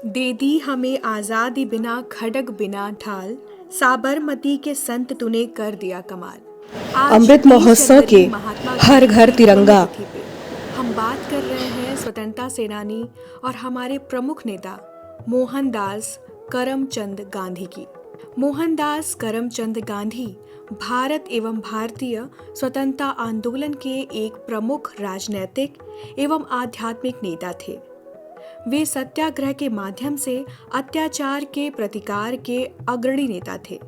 दे दी हमें आजादी बिना खड़ग बिना ढाल, साबरमती के संत तूने कर दिया कमाल। आज अमृत 30 महोत्सव जनवरी के महात्मा हर गांधी घर की तिरंगा। पुण्यतिथि पे हम बात कर रहे हैं स्वतंत्रता सेनानी और हमारे प्रमुख नेता मोहनदास करमचंद गांधी की। मोहनदास करमचंद गांधी भारत एवं भारतीय स्वतंत्रता आंदोलन के एक प्रमुख राजनैतिक एवं आध्यात्मिक नेता थे। वे सत्याग्रह के माध्यम से अत्याचार के प्रतिकार के अग्रणी नेता थे।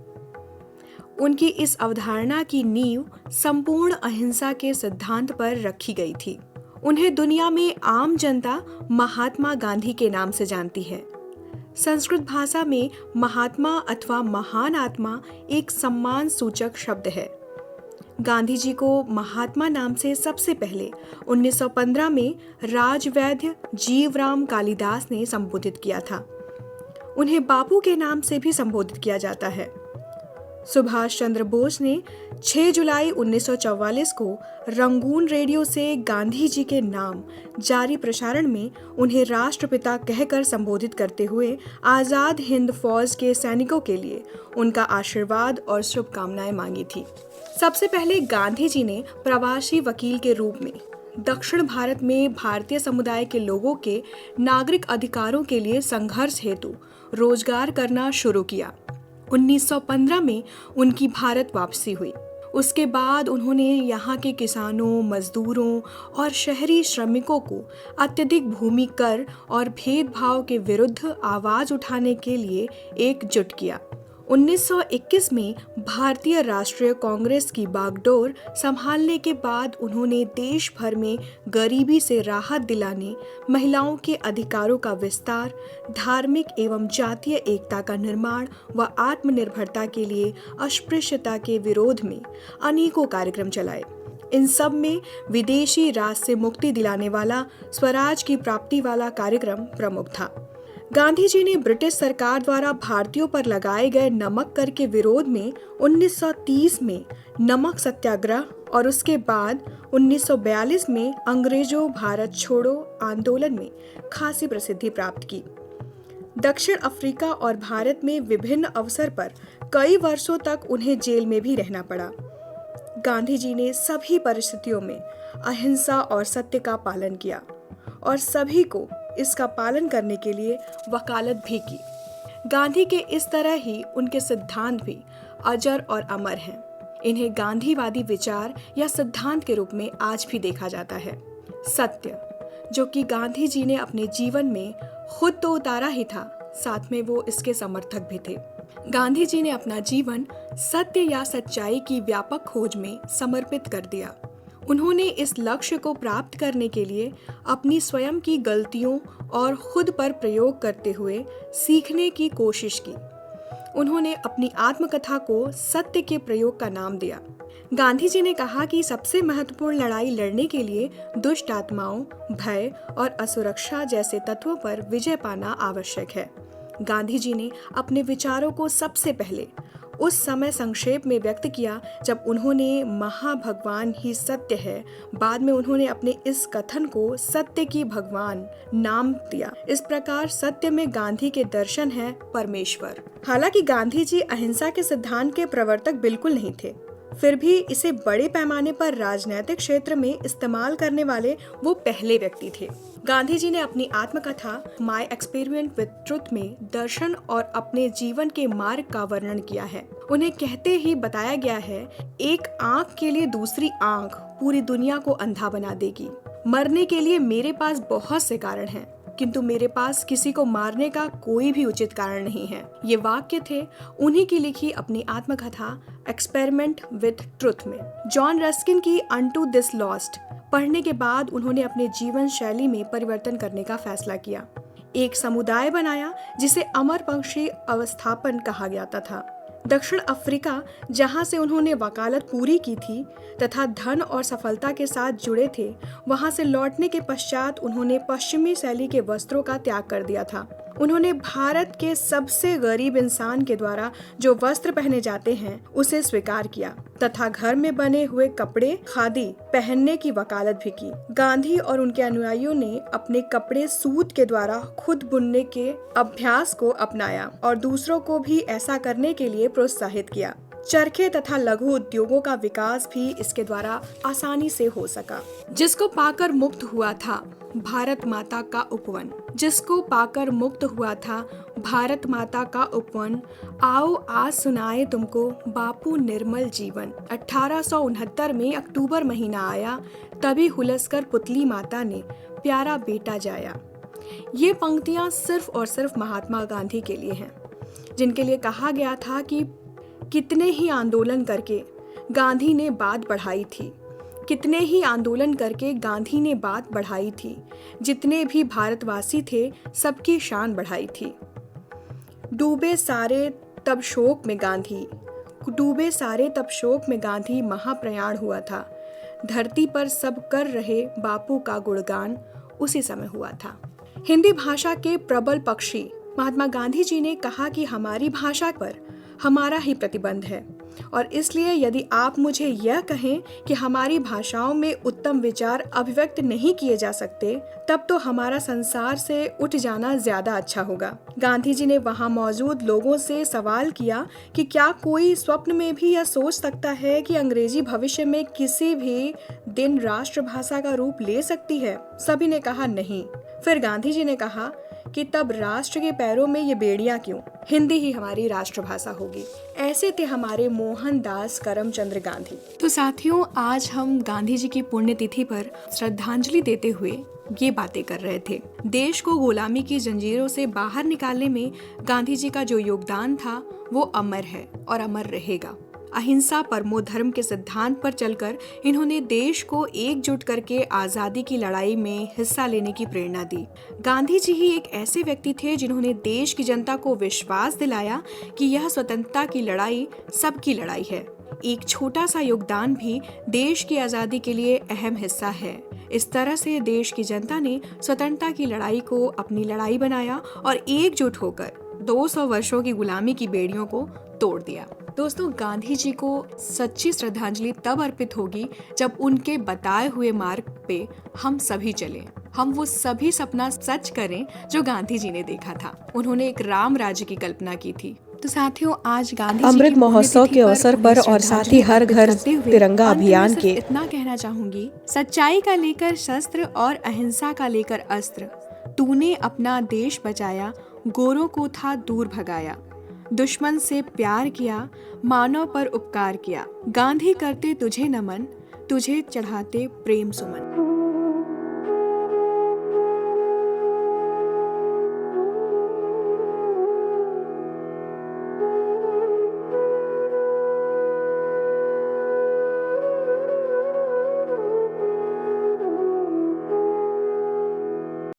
उनकी इस अवधारणा की नींव संपूर्ण अहिंसा के सिद्धांत पर रखी गई थी। उन्हें दुनिया में आम जनता महात्मा गांधी के नाम से जानती है। संस्कृत भाषा में महात्मा अथवा महान आत्मा एक सम्मान सूचक शब्द है। गांधी जी को महात्मा नाम से सबसे पहले 1915 में राजवैद्य जीवराम कालिदास ने संबोधित किया था। उन्हें बापू के नाम से भी संबोधित किया जाता है। सुभाष चंद्र बोस ने 6 जुलाई 1944 को रंगून रेडियो से गांधी जी के नाम जारी प्रसारण में उन्हें राष्ट्रपिता कहकर संबोधित करते हुए आजाद हिंद फौज के सैनिकों के लिए उनका आशीर्वाद और शुभकामनाएं मांगी थी। सबसे पहले गांधी जी ने प्रवासी वकील के रूप में दक्षिण भारत में भारतीय समुदाय के लोगों के नागरिक अधिकारों के लिए संघर्ष हेतु रोजगार करना शुरू किया। 1915 में उनकी भारत वापसी हुई। उसके बाद उन्होंने यहाँ के किसानों, मजदूरों और शहरी श्रमिकों को अत्यधिक भूमि कर और भेदभाव के विरुद्ध आवाज उठाने के लिए एकजुट किया। 1921 में भारतीय राष्ट्रीय कांग्रेस की बागडोर संभालने के बाद उन्होंने देश भर में गरीबी से राहत दिलाने, महिलाओं के अधिकारों का विस्तार, धार्मिक एवं जातीय एकता का निर्माण व आत्मनिर्भरता के लिए अस्पृश्यता के विरोध में अनेकों कार्यक्रम चलाए। इन सब में विदेशी राज से मुक्ति दिलाने वाला स्वराज की प्राप्ति वाला कार्यक्रम प्रमुख था। गांधी जी ने ब्रिटिश सरकार द्वारा भारतीयों पर लगाए गए नमक कर के विरोध में 1930 में नमक सत्याग्रह और उसके बाद 1942 में अंग्रेजों भारत छोड़ो आंदोलन में खासी प्रसिद्धि प्राप्त की। दक्षिण अफ्रीका और भारत में विभिन्न अवसर पर कई वर्षों तक उन्हें जेल में भी रहना पड़ा। गांधी जी ने सभी परिस्थितियों में अहिंसा और सत्य का पालन किया और सभी को इसका पालन करने के लिए वकालत भी की। गांधी के इस तरह ही उनके सिद्धांत भी अजर और अमर हैं। इन्हें गांधीवादी विचार या सिद्धांत के रूप में आज भी देखा जाता है। सत्य, जो कि गांधी जी ने अपने जीवन में खुद तो उतारा ही था, साथ में वो इसके समर्थक भी थे। गांधी जी ने अपना जीवन सत्य या सच्चाई की व्यापक खोज में समर्पित कर दिया। उन्होंने इस लक्ष्य को प्राप्त करने के लिए अपनी स्वयं की गलतियों और खुद पर प्रयोग करते हुए सीखने की कोशिश की। उन्होंने अपनी आत्मकथा को सत्य के प्रयोग का नाम दिया। गांधी जी ने कहा कि सबसे महत्वपूर्ण लड़ाई लड़ने के लिए दुष्ट आत्माओं, भय और असुरक्षा जैसे तत्वों पर विजय पाना आवश्यक है। गांधी जी ने अपने विचारों को सबसे पहले उस समय संक्षेप में व्यक्त किया जब उन्होंने महाभगवान ही सत्य है, बाद में उन्होंने अपने इस कथन को सत्य की भगवान नाम दिया। इस प्रकार सत्य में गांधी के दर्शन है परमेश्वर। हालांकि गांधी जी अहिंसा के सिद्धांत के प्रवर्तक बिल्कुल नहीं थे, फिर भी इसे बड़े पैमाने पर राजनीतिक क्षेत्र में इस्तेमाल करने वाले वो पहले व्यक्ति थे। गांधी जी ने अपनी आत्मकथा माय एक्सपेरिमेंट विद ट्रुथ में दर्शन और अपने जीवन के मार्ग का वर्णन किया है। उन्हें कहते ही बताया गया है, एक आंख के लिए दूसरी आंख पूरी दुनिया को अंधा बना देगी। मरने के लिए मेरे पास बहुत से कारण हैं, किंतु मेरे पास किसी को मारने का कोई भी उचित कारण नहीं है। ये वाक्य थे उन्हीं की लिखी अपनी आत्मकथा एक्सपेरिमेंट विद ट्रुथ में। जॉन रस्किन की अनटू दिस लॉस्ट पढ़ने के बाद उन्होंने अपने जीवन शैली में परिवर्तन करने का फैसला किया। एक समुदाय बनाया जिसे अमरपंक्षी अवस्थापन कहा जाता था। दक्षिण अफ्रीका, जहां से उन्होंने वकालत पूरी की थी तथा धन और सफलता के साथ जुड़े थे, वहां से लौटने के पश्चात उन्होंने पश्चिमी शैली के वस्त्रों का त्याग कर दिया था। उन्होंने भारत के सबसे गरीब इंसान के द्वारा जो वस्त्र पहने जाते हैं उसे स्वीकार किया। तथा घर में बने हुए कपड़े खादी पहनने की वकालत भी की। गांधी और उनके अनुयायियों ने अपने कपड़े सूत के द्वारा खुद बुनने के अभ्यास को अपनाया और दूसरों को भी ऐसा करने के लिए प्रोत्साहित किया। चरखे तथा लघु उद्योगों का विकास भी इसके द्वारा आसानी से हो सका। जिसको पाकर मुक्त हुआ था भारत माता का उपवन, जिसको पाकर मुक्त हुआ था भारत माता का उपवन, आओ आज सुनाए तुमको बापू निर्मल जीवन। 1869 में अक्टूबर महीना आया, तभी हुलसकर पुतली माता ने प्यारा बेटा जाया। ये पंक्तियां सिर्फ और सिर्फ महात्मा गांधी के लिए हैं, जिनके लिए कहा गया था कि कितने ही आंदोलन करके गांधी ने बात बढ़ाई थी, कितने ही आंदोलन करके गांधी ने बात बढ़ाई थी, जितने भी भारतवासी थे सबकी शान बढ़ाई थी। डूबे सारे तब शोक में गांधी, डूबे सारे तब शोक में गांधी महाप्रयाण हुआ था। धरती पर सब कर रहे बापू का गुणगान उसी समय हुआ था। हिंदी भाषा के प्रबल पक्षी महात्मा गांधी जी ने कहा कि हमारी भाषा पर हमारा ही प्रतिबंध है और इसलिए यदि आप मुझे यह कहें कि हमारी भाषाओं में उत्तम विचार अभिव्यक्त नहीं किए जा सकते, तब तो हमारा संसार से उठ जाना ज्यादा अच्छा होगा। गांधी जी ने वहां मौजूद लोगों से सवाल किया कि क्या कोई स्वप्न में भी यह सोच सकता है कि अंग्रेजी भविष्य में किसी भी दिन राष्ट्रभाषा का रूप ले सकती है? सभी ने कहा नहीं। फिर गांधी जी ने कहा कि तब राष्ट्र के पैरों में ये बेड़ियां क्यों, हिंदी ही हमारी राष्ट्रभाषा होगी। ऐसे थे हमारे मोहनदास करमचंद गांधी। तो साथियों, आज हम गांधी जी की पुण्यतिथि पर श्रद्धांजलि देते हुए ये बातें कर रहे थे। देश को गुलामी की जंजीरों से बाहर निकालने में गांधी जी का जो योगदान था वो अमर है और अमर रहेगा। अहिंसा परमो धर्म के सिद्धांत पर चलकर इन्होंने देश को एकजुट करके आजादी की लड़ाई में हिस्सा लेने की प्रेरणा दी। गांधी जी ही एक ऐसे व्यक्ति थे जिन्होंने देश की जनता को विश्वास दिलाया कि यह स्वतंत्रता की लड़ाई सबकी लड़ाई है। एक छोटा सा योगदान भी देश की आजादी के लिए अहम हिस्सा है। इस तरह से देश की जनता ने स्वतंत्रता की लड़ाई को अपनी लड़ाई बनाया और एकजुट होकर 200 वर्षों की गुलामी की बेड़ियों को तोड़ दिया। दोस्तों, गांधी जी को सच्ची श्रद्धांजलि तब अर्पित होगी जब उनके बताए हुए मार्ग पे हम सभी चलें, हम वो सभी सपना सच करें जो गांधी जी ने देखा था। उन्होंने एक राम राज्य की कल्पना की थी। तो साथियों, आज गांधी अमृत महोत्सव के अवसर पर और साथ ही हर घर तिरंगा अभियान के इतना कहना चाहूंगी, सच्चाई का लेकर शस्त्र और अहिंसा का लेकर अस्त्र, तूने अपना देश बचाया, गोरों को था दूर भगाया, दुश्मन से प्यार किया, मानव पर उपकार किया, गांधी करते तुझे नमन, तुझे चढ़ाते प्रेम सुमन।